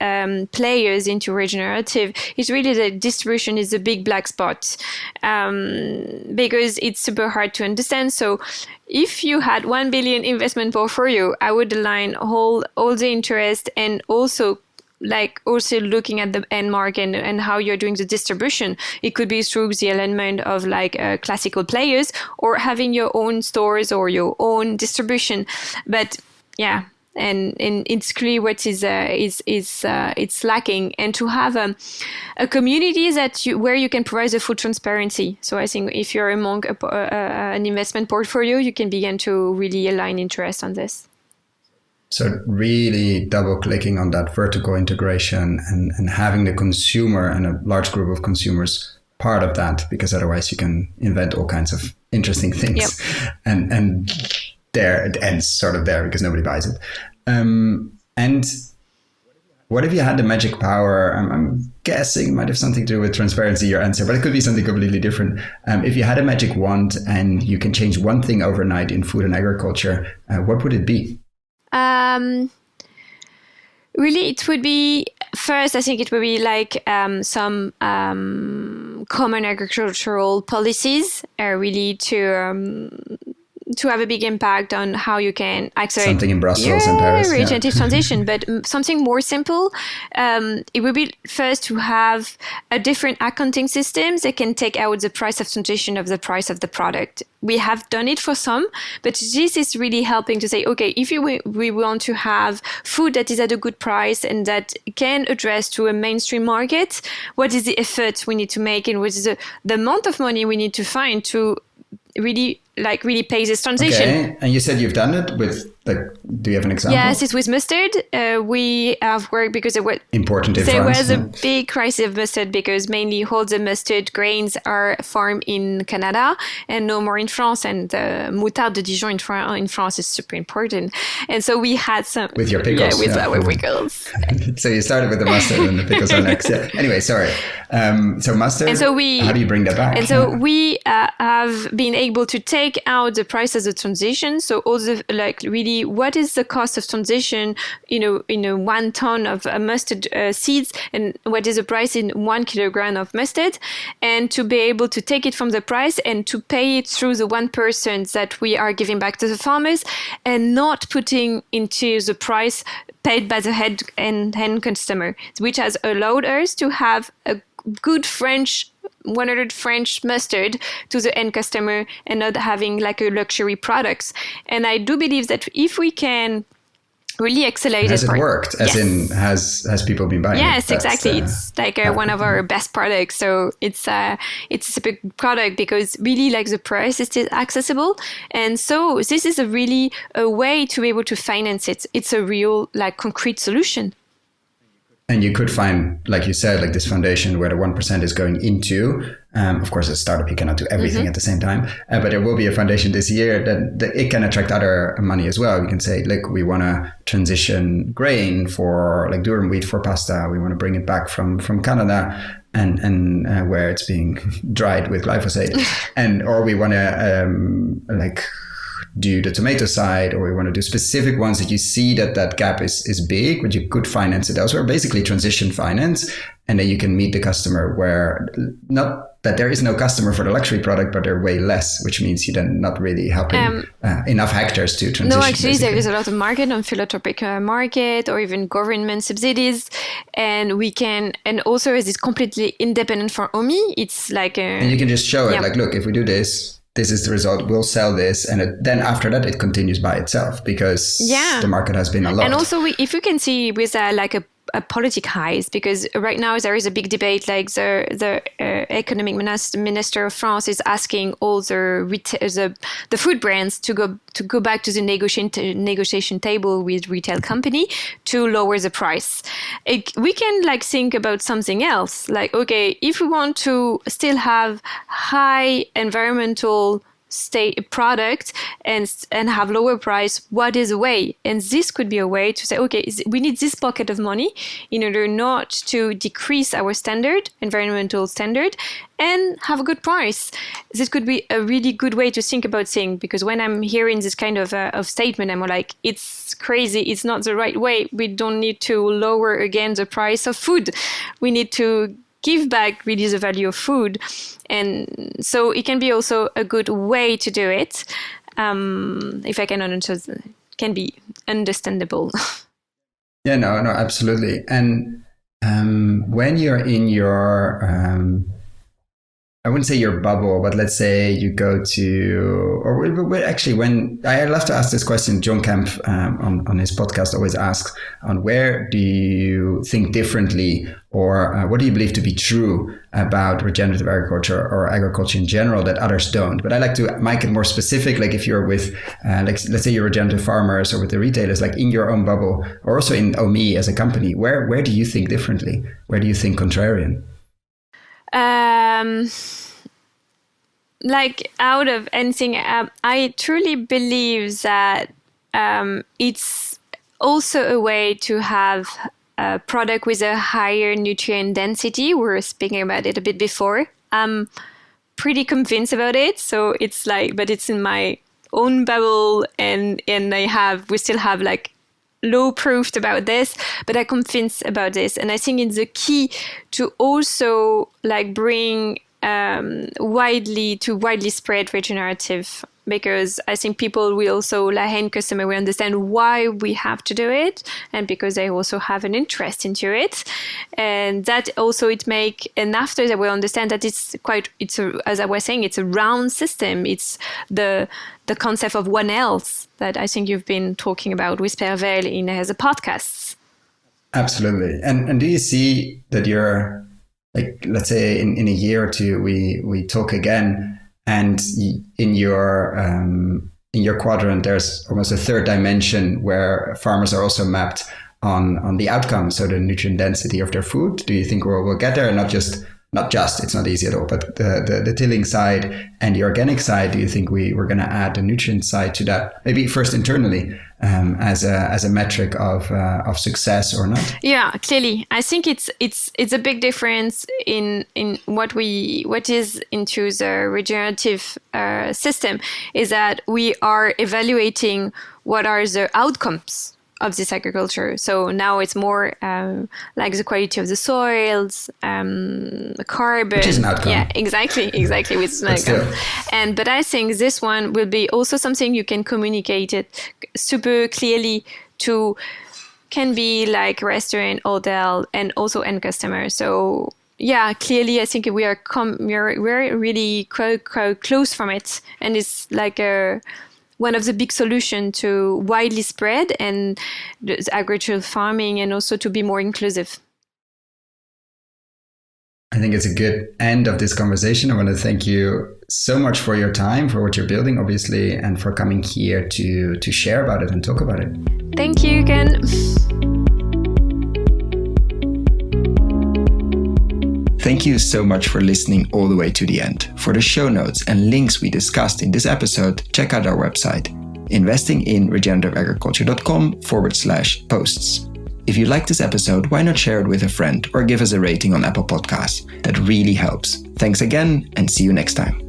players into regenerative, is really that distribution is a big black spot, because it's super hard to understand. So if you had 1 billion investment portfolio, I would align all the interest, and also looking at the end market and how you're doing the distribution. It could be through the alignment of classical players, or having your own stores or your own distribution. But yeah, and it's clear what is it's lacking, and to have a community where you can provide the full transparency. So I think if you're among an investment portfolio, you can begin to really align interest on this. So really double clicking on that vertical integration and having the consumer and a large group of consumers part of that, because otherwise you can invent all kinds of interesting things. Yep. And there it ends sort of there, because nobody buys it. And what if you had the magic power? I'm guessing it might have something to do with transparency, your answer, but it could be something completely different. If you had a magic wand and you can change one thing overnight in food and agriculture, what would it be? Really, it would be, first, I think it would be some common agricultural policies, really to have a big impact on how you can accelerate something in Brussels and Paris. Regenerative transition, but something more simple. It would be first to have a different accounting systems that can take out the price of transition of the price of the product. We have done it for some, but this is really helping to say, okay, if we want to have food that is at a good price and that can address to a mainstream market, what is the effort we need to make, and what is the amount of money we need to find to really pay this transition. Okay, and you said you've done it with, do you have an example? Yes, it's with mustard. We have worked because it was important in there France. There was a big crisis of mustard, because mainly all the mustard grains are farmed in Canada and no more in France. And the moutarde de Dijon in France is super important. And so we had some with your pickles. Yeah, with our pickles. So you started with the mustard, and the pickles are next. Yeah. Anyway, sorry. So mustard. And so how do you bring that back? And so we have been able to take out the price as a transition. So all the really see what is the cost of transition, in a 1 ton of mustard seeds, and what is the price in 1 kilogram of mustard, and to be able to take it from the price and to pay it through the 1% that we are giving back to the farmers, and not putting into the price paid by the end customer, which has allowed us to have a good 100 French mustard to the end customer and not having like a luxury products. And I do believe that if we can really accelerate has it worked? As in, has people been buying it? Yes, exactly. It's like one of our best products. So it's a super product because really like the price is still accessible. And so this is really a way to be able to finance it. It's a real like concrete solution. And you could find, like you said, like this foundation where the 1% is going into. Of course, as a startup, you cannot do everything at the same time. But there will be a foundation this year that it can attract other money as well. You can say, look, we want to transition grain for like durum wheat for pasta. We want to bring it back from Canada and where it's being dried with glyphosate. Or we want to do the tomato side, or we want to do specific ones that you see that gap is big, but you could finance it elsewhere, basically transition finance. And then you can meet the customer where not that there is no customer for the luxury product, but they're way less, which means you're then not really helping enough hectares to transition. No, actually, basically. there is a lot of market on philanthropic market or even government subsidies. And we can, and also as it's completely independent for Omie, it's like and you can just show it like, look, if we do this is the result, we'll sell this. And then after that, it continues by itself because the market has been unlocked. And also, if you can see with a politic highs, because right now there is a big debate, like the economic minister of France is asking all the food brands to go back to the negotiation table with retail company to lower the price. We can think about something else, like, okay, if we want to still have high environmental product and have lower price, what is a way? And this could be a way to say, okay, we need this pocket of money in order not to decrease our environmental standard, and have a good price. This could be a really good way to think about things, because when I'm hearing this kind of statement, I'm like, it's crazy. It's not the right way. We don't need to lower again the price of food. We need to give back really the value of food. And so it can be also a good way to do it. If I can be understandable. Yeah, no, absolutely. And when you're in your, I wouldn't say your bubble, but let's say you go to, or actually when, I love to ask this question, John Kemp on his podcast always asks on where do you think differently, or what do you believe to be true about regenerative agriculture or agriculture in general that others don't? But I like to make it more specific, like if you're with, let's say you're regenerative farmers or with the retailers, like in your own bubble, or also in Omie as a company, where do you think differently? Where do you think contrarian? Like out of anything, I truly believe that it's also a way to have a product with a higher nutrient density. We were speaking about it a bit before. I'm pretty convinced about it. So it's but it's in my own bubble, and we still have low proof about this, but I'm convinced about this. And I think it's the key to also bring widely spread regenerative, because I think people will also, end customer will understand why we have to do it, and because they also have an interest into it. And that also and after they will understand that as I was saying, it's a round system. It's the concept of one else that I think you've been talking about with Pervel in as a podcast. Absolutely. And do you see that you're, let's say in a year or two, we talk again, and in your quadrant, there's almost a third dimension where farmers are also mapped on the outcome, so the nutrient density of their food. Do you think we'll get there, and not just not just, it's not easy at all, but the tilling side and the organic side, do you think we're going to add the nutrient side to that? Maybe first internally as a metric of success or not? Yeah, clearly. I think it's a big difference in what is into the regenerative system is that we are evaluating what are the outcomes of this agriculture. So now it's more like the quality of the soils, the carbon. Which is an outcome. Yeah, exactly, with an outcome. But I think this one will be also something you can communicate it super clearly to, can be like restaurant, hotel, and also end customer. So yeah, clearly I think we are we're really quite close from it, and it's like one of the big solutions to widely spread and the agricultural farming, and also to be more inclusive. I think it's a good end of this conversation. I want to thank you so much for your time, for what you're building, obviously, and for coming here to share about it and talk about it. Thank you, Ken. Thank you so much for listening all the way to the end. For the show notes and links we discussed in this episode, check out our website, investinginregenerativeagriculture.com/posts. If you like this episode, why not share it with a friend or give us a rating on Apple Podcasts? That really helps. Thanks again, and see you next time.